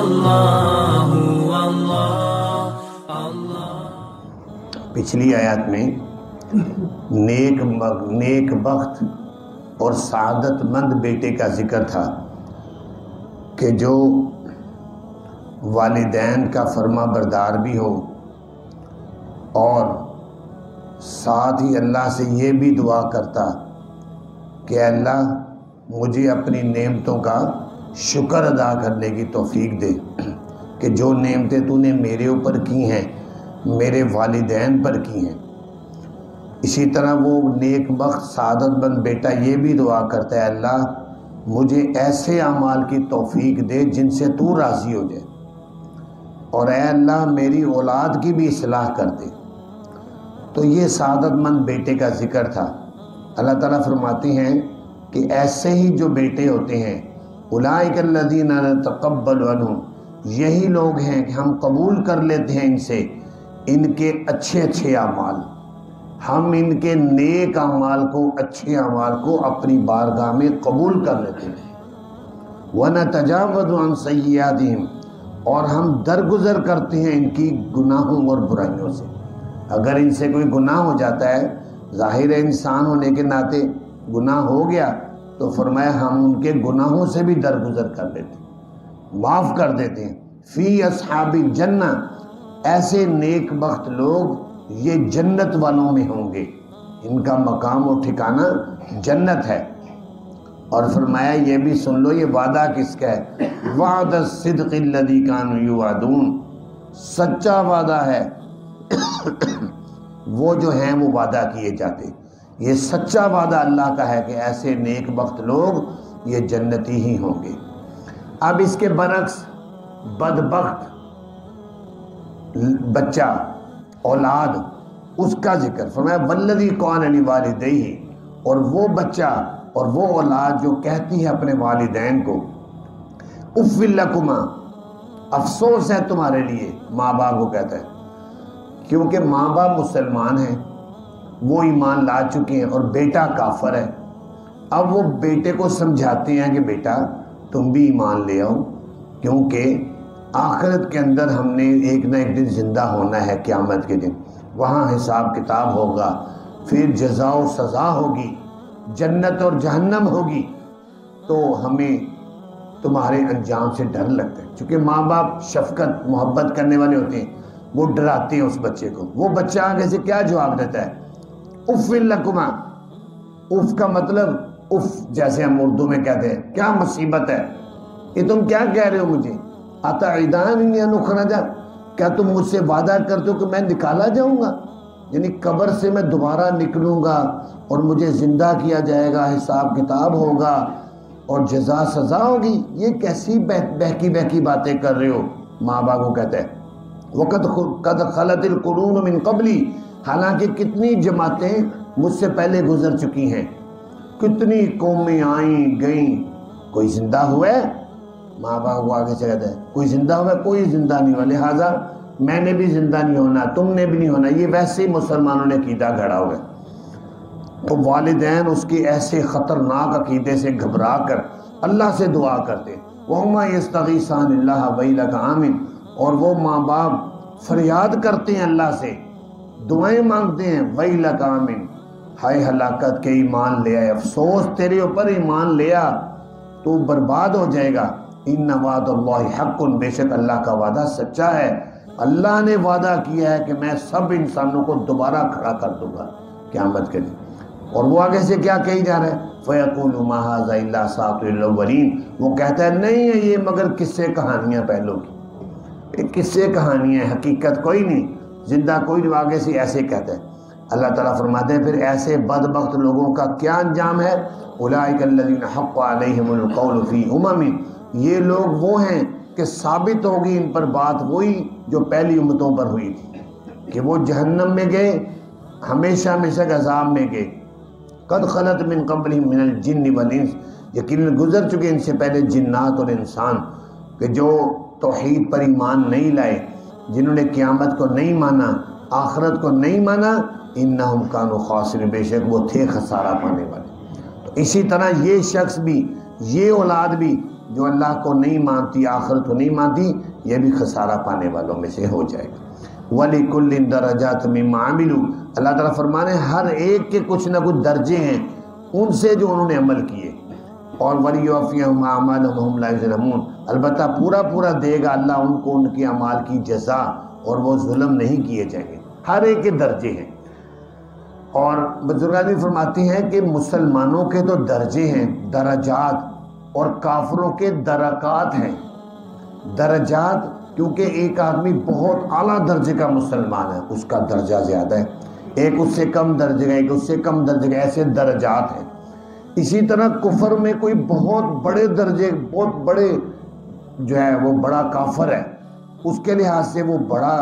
اللہ اللہ۔ پچھلی آیات میں نیک بخت اور سعادت مند بیٹے کا ذکر تھا کہ جو والدین کا فرما بردار بھی ہو اور ساتھ ہی اللہ سے یہ بھی دعا کرتا کہ اللہ مجھے اپنی نعمتوں کا شکر ادا کرنے کی توفیق دے کہ جو نعمتیں تو نے میرے اوپر کی ہیں میرے والدین پر کی ہیں۔ اسی طرح وہ نیک بخت سعادت مند بیٹا یہ بھی دعا کرتا ہے اللہ مجھے ایسے اعمال کی توفیق دے جن سے تو راضی ہو جائے، اور اے اللہ میری اولاد کی بھی اصلاح کر دے۔ تو یہ سعادت مند بیٹے کا ذکر تھا۔ اللہ تعالیٰ فرماتے ہیں کہ ایسے ہی جو بیٹے ہوتے ہیں اولئک الذین نتقبل عنہم، یہی لوگ ہیں کہ ہم قبول کر لیتے ہیں ان سے ان کے اچھے اچھے اعمال، ہم ان کے نیک اعمال کو اچھے اعمال کو اپنی بارگاہ میں قبول کر لیتے ہیں۔ وَنَتَجَاوَزُ عَنْ سَيِّئَاتِهِمْ، اور ہم درگزر کرتے ہیں ان کی گناہوں اور برائیوں سے۔ اگر ان سے کوئی گناہ ہو جاتا ہے، ظاہر انسان ہونے کے ناطے گناہ ہو گیا، تو فرمایا ہم ان کے گناہوں سے بھی درگزر کر لیتے ہیں، معاف کر دیتے ہیں۔ فی اصحاب الجنہ، ایسے نیک بخت لوگ یہ جنت والوں میں ہوں گے، ان کا مقام و ٹھکانہ جنت ہے۔ اور فرمایا یہ بھی سن لو یہ وعدہ کس کا ہے، وعد الصدق الذی کانوا یوعدون، سچا وعدہ ہے وہ جو ہیں وہ وعدہ کیے جاتے، یہ سچا وعدہ اللہ کا ہے کہ ایسے نیک بخت لوگ یہ جنتی ہی ہوں گے۔ اب اس کے برعکس بدبخت بچہ اولاد اس کا ذکر فرمایا والذی قال لوالدیہ، اور وہ بچہ اور وہ اولاد جو کہتی ہے اپنے والدین کو اف لکما، افسوس ہے تمہارے لیے، ماں باپ کو کہتا ہے، کیونکہ ماں باپ مسلمان ہیں، وہ ایمان لا چکے ہیں اور بیٹا کافر ہے۔ اب وہ بیٹے کو سمجھاتے ہیں کہ بیٹا تم بھی ایمان لے آؤ، کیونکہ آخرت کے اندر ہم نے ایک نہ ایک دن زندہ ہونا ہے، قیامت کے دن وہاں حساب کتاب ہوگا، پھر جزا و سزا ہوگی، جنت اور جہنم ہوگی، تو ہمیں تمہارے انجام سے ڈر لگتا ہے۔ چونکہ ماں باپ شفقت محبت کرنے والے ہوتے ہیں، وہ ڈراتے ہیں اس بچے کو۔ وہ بچہ آگے سے کیا جواب دیتا ہے، اف لکما، اف کا مطلب اف جیسے ہم اردو میں کہتے ہیں کیا مصیبت ہے، یہ تم کیا کہہ رہے ہو مجھے، اتعدانی ان اخرج، کیا تم مجھ سے وعدہ کرتے ہو کہ میں نکالا جاؤں گا، یعنی قبر سے میں دوبارہ نکلوں گا اور مجھے زندہ کیا جائے گا، حساب کتاب ہوگا اور جزا سزا ہوگی، یہ کیسی بہکی بہکی باتیں کر رہے ہو۔ ماں باپ کو کہتا ہے وَقَدْ خَلَتِ الْقُرُونُ مِنْ قَبْلِي، حالانکہ کتنی جماعتیں مجھ سے پہلے گزر چکی ہیں، کتنی قومیں آئیں گئیں، کوئی زندہ ہوا ہے؟ ماں باپ کو آگے سے کہتا ہے کوئی زندہ ہوا ہے؟ کوئی زندہ نہیں ہوا، لہٰذا میں نے بھی زندہ نہیں ہونا، تم نے بھی نہیں ہونا۔ یہ ویسے ہی مسلمانوں نے عقیدہ گھڑا ہوا ہے۔ تو والدین اس کے ایسے خطرناک عقیدے سے گھبرا کر اللہ سے دعا کرتے، وَهُمَا يَسْتَغِيثَانِ اللَّهَ وَيْلَكَ آمِنْ، اور وہ ماں باپ فریاد کرتے ہیں اللہ سے، دعائیں مانگتے ہیں، وَيْلَكَ آمِنْ، ہائے ہلاکت کے ایمان لے آئے، افسوس تیرے اوپر ایمان لیا تو برباد ہو جائے گا۔ ان وعد اللہ حق، بے شک اللہ کا وعدہ سچا ہے، اللہ نے وعدہ کیا ہے کہ میں سب انسانوں کو دوبارہ کھڑا کر دوں گا قیامت کے دن۔ اور وہ آگے سے کیا کہی جا رہا ہے، فَيَقُولُ مَا هَذَا إِلَّا أَسَاطِيرُ الْأَوَّلِينَ، وہ کہتا ہے نہیں ہے یہ مگر قصے کہانیاں پہلوں کی، یہ قصے کہانیاں ہیں، حقیقت کوئی نہیں، زندہ کوئی نہیں۔ آگے سے ایسے کہتا ہے۔ اللہ تعالیٰ فرماتے ہیں پھر ایسے بدبخت لوگوں کا کیا انجام ہے، اولئک الذین حق علیہم القول فی امم، یہ لوگ وہ ہیں کہ ثابت ہوگی ان پر بات وہی جو پہلی امتوں پر ہوئی تھی، کہ وہ جہنم میں گئے، ہمیشہ ہمیشہ کے عذاب میں گئے۔ قد خلت من قبلہم من الجن والانس، یقیناً گزر چکے ان سے پہلے جنات اور انسان، کہ جو توحید پر ایمان نہیں لائے، جنہوں نے قیامت کو نہیں مانا، آخرت کو نہیں مانا، انہم کانوا خاسرین، بے شک وہ تھے خسارہ پانے والے۔ تو اسی طرح یہ شخص بھی، یہ اولاد بھی جو اللہ کو نہیں مانتی، آخرت کو نہیں مانتی، یہ بھی خسارہ پانے والوں میں سے ہو جائے گا۔ وَلِكُلٍّ دَرَجَاتٌ مِّمَّا عَمِلُوا، اللہ تعالیٰ فرمانے ہر ایک کے کچھ نہ کچھ درجے ہیں ان سے جو انہوں نے عمل کیے، اور وَلِيُوَفِّيَهُمْ أَعْمَالَهُمْ وَهُمْ لَا يُظْلَمُونَ، البتہ پورا پورا دے گا اللہ ان کو ان کے اعمال کی جزا، اور وہ ظلم نہیں کیے جائیں گے۔ ہر ایک کے درجے ہیں، اور بزرگان فرماتی ہیں کہ مسلمانوں کے تو درجے ہیں درجات، اور کافروں کے درکات ہیں۔ درجات کیونکہ ایک آدمی بہت اعلیٰ درجے کا مسلمان ہے، اس کا درجہ زیادہ ہے، ایک اس سے کم درجے کا، ایک اس سے کم درجے کا، ایسے درجات ہیں۔ اسی طرح کفر میں کوئی بہت بڑے درجے، بہت بڑے جو ہے وہ بڑا کافر ہے، اس کے لحاظ سے وہ بڑا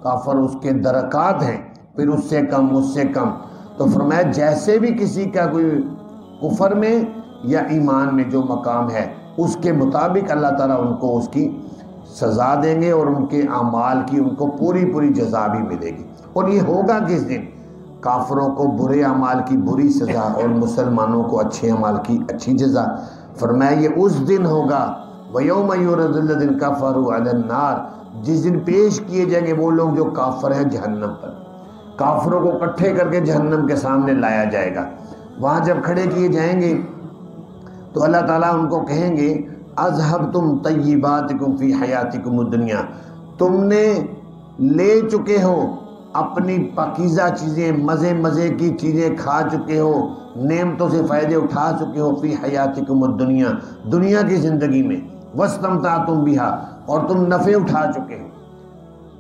کافر، اس کے درکات ہیں، پھر اس سے کم، اس سے کم۔ تو فرمایا جیسے بھی کسی کا کوئی کفر میں یا ایمان میں جو مقام ہے، اس کے مطابق اللہ تعالیٰ ان کو اس کی سزا دیں گے، اور ان کے اعمال کی ان کو پوری پوری جزا بھی ملے گی۔ اور یہ ہوگا کس دن؟ کافروں کو برے اعمال کی بری سزا، اور مسلمانوں کو اچھے اعمال کی اچھی جزا۔ فرمایا یہ اس دن ہوگا وَيَوْمَ يُعْرَضُ الَّذِينَ كَفَرُوا عَلَى النَّارِ، جس دن پیش کیے جائیں گے وہ لوگ جو کافر ہیں جہنم پر۔ کافروں کو اکٹھے کر کے جہنم کے سامنے لایا جائے گا۔ وہاں جب کھڑے کیے جائیں گے تو اللہ تعالیٰ ان کو کہیں گے اذهبتم طیباتکم فی حیاتکم الدنیا، تم نے لے چکے ہو اپنی پاکیزہ چیزیں، مزے مزے کی چیزیں کھا چکے ہو، نعمتوں سے فائدے اٹھا چکے ہو، فی حیاتکم الدنیا، دنیا کی زندگی میں، واستمتعتم بہا، اور تم نفع اٹھا چکے ہو۔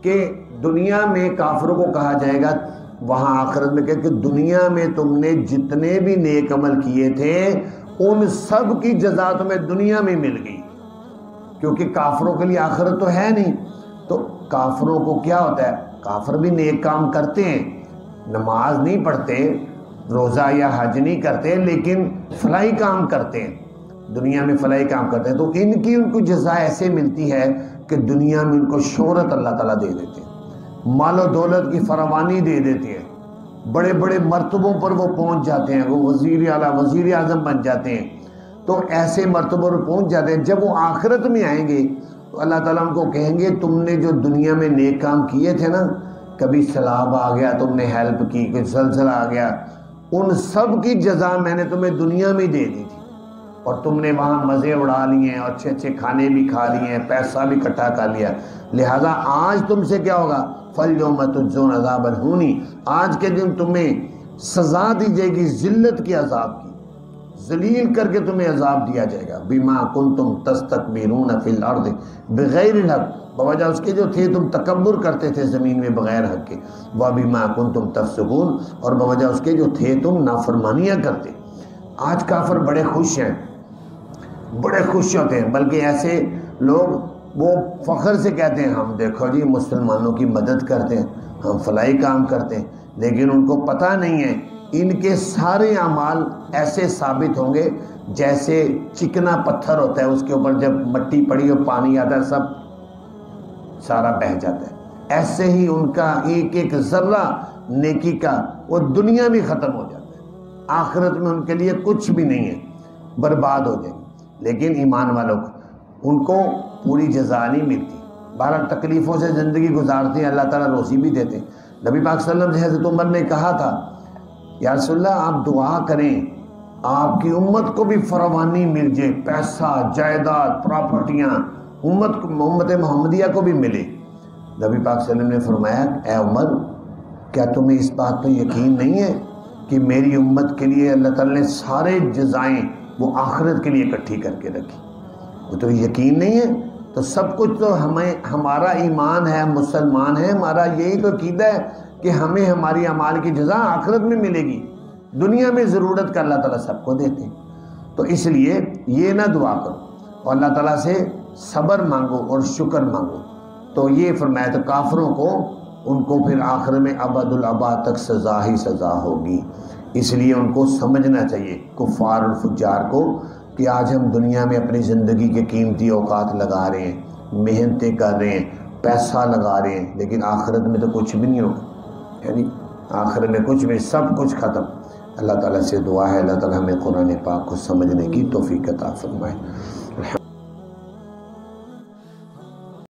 کہ دنیا میں کافروں کو کہا جائے گا وہاں آخرت میں کہ دنیا میں تم نے جتنے بھی نیک عمل کیے تھے ان سب کی جزا تمہیں دنیا میں مل گئی، کیونکہ کافروں کے لیے آخرت تو ہے نہیں۔ تو کافروں کو کیا ہوتا ہے؟ کافر بھی نیک کام کرتے ہیں، نماز نہیں پڑھتے، روزہ یا حج نہیں کرتے، لیکن فلاحی کام کرتے ہیں، دنیا میں فلاحی کام کرتے ہیں، تو ان کو جزا ایسے ملتی ہے کہ دنیا میں ان کو شہرت اللہ تعالیٰ دے دیتے ہیں، مال و دولت کی فراوانی دے دیتے ہیں، بڑے بڑے مرتبوں پر وہ پہنچ جاتے ہیں، وہ وزیر اعلیٰ، وزیر اعظم بن جاتے ہیں، تو ایسے مرتبوں پر پہنچ جاتے ہیں۔ جب وہ آخرت میں آئیں گے تو اللہ تعالیٰ ان کو کہیں گے تم نے جو دنیا میں نیک کام کیے تھے نا، کبھی سیلاب آ گیا تم نے ہیلپ کی، کوئی زلزلہ آ گیا، ان سب کی جزا میں نے تمہیں دنیا میں دے دی تھی، اور تم نے وہاں مزے اڑا لیے ہیں، اچھے اچھے کھانے بھی کھا لیے ہیں، پیسہ بھی اکٹھا کر لیا، لہٰذا آج تم سے کیا ہوگا؟ فَالْيَوْمَ تُجْزَوْنَ عَذَابَ الْهُونِ، آج کے دن تمہیں سزا دی جائے گی ذلت کے عذاب کی، ذلیل کر کے تمہیں عذاب دیا جائے گا، بِمَا كُنْتُمْ تَسْتَكْبِرُونَ فِي الْأَرْضِ بِغَيْرِ الْحَقِّ، بوجہ اس کے جو تھے تم تکبر کرتے تھے زمین میں بغیر حق کے، وَبِمَا كُنْتُمْ تَفْسُقُونَ، اور بوجہ اس کے جو تھے تم نافرمانیاں کرتے۔ آج کافر بڑے خوش ہیں، بڑے خوش ہوتے ہیں، بلکہ ایسے لوگ وہ فخر سے کہتے ہیں ہم دیکھو جی مسلمانوں کی مدد کرتے ہیں، ہم فلاحی کام کرتے ہیں، لیکن ان کو پتہ نہیں ہے ان کے سارے اعمال ایسے ثابت ہوں گے جیسے چکنا پتھر ہوتا ہے، اس کے اوپر جب مٹی پڑی اور پانی آتا ہے سب سارا بہہ جاتا ہے، ایسے ہی ان کا ایک ایک ذرہ نیکی کا وہ دنیا میں ختم ہو جاتا ہے، آخرت میں ان کے لیے کچھ بھی نہیں ہے، برباد ہو جائیں گے۔ لیکن ایمان والوں کو ان کو پوری جزا نہیں ملتی، بہرحال تکلیفوں سے زندگی گزارتے ہیں، اللہ تعالیٰ روزی بھی دیتے ہیں۔ نبی پاک صلی اللہ علیہ وسلم سے حضرت عمر نے کہا تھا یا رسول اللہ آپ دعا کریں آپ کی امت کو بھی فراوانی مل جائے، پیسہ، جائیداد، پراپرٹیاں امت محمدیہ کو بھی ملے۔ نبی پاک صلی اللہ علیہ وسلم نے فرمایا اے عمر کیا تمہیں اس بات پر یقین نہیں ہے کہ میری امت کے لیے اللہ تعالیٰ نے سارے جزائیں وہ آخرت کے لیے اکٹھی کر کے رکھی؟ وہ تو یقین نہیں ہے؟ تو سب کچھ تو ہمارا ایمان ہے، مسلمان ہے، ہمارا یہی تو عقیدہ ہے کہ ہمیں ہماری اعمال کی جزا آخرت میں ملے گی، دنیا میں ضرورت کا اللہ تعالیٰ سب کو دیتے ہیں۔ تو اس لیے یہ نہ دعا کرو اور اللہ تعالیٰ سے صبر مانگو اور شکر مانگو۔ تو یہ فرمایا تو کافروں کو ان کو پھر آخر میں ابد الاباد تک سزا ہی سزا ہوگی۔ اس لیے ان کو سمجھنا چاہیے کفار اور فجار کو کہ آج ہم دنیا میں اپنی زندگی کے قیمتی اوقات لگا رہے ہیں، محنتیں کر رہے ہیں، پیسہ لگا رہے ہیں، لیکن آخرت میں تو کچھ بھی نہیں ہوگا، یعنی آخرت میں کچھ بھی، سب کچھ ختم۔ اللہ تعالیٰ سے دعا ہے اللہ تعالیٰ ہمیں قرآن پاک کو سمجھنے کی توفیق عطا فرمائے۔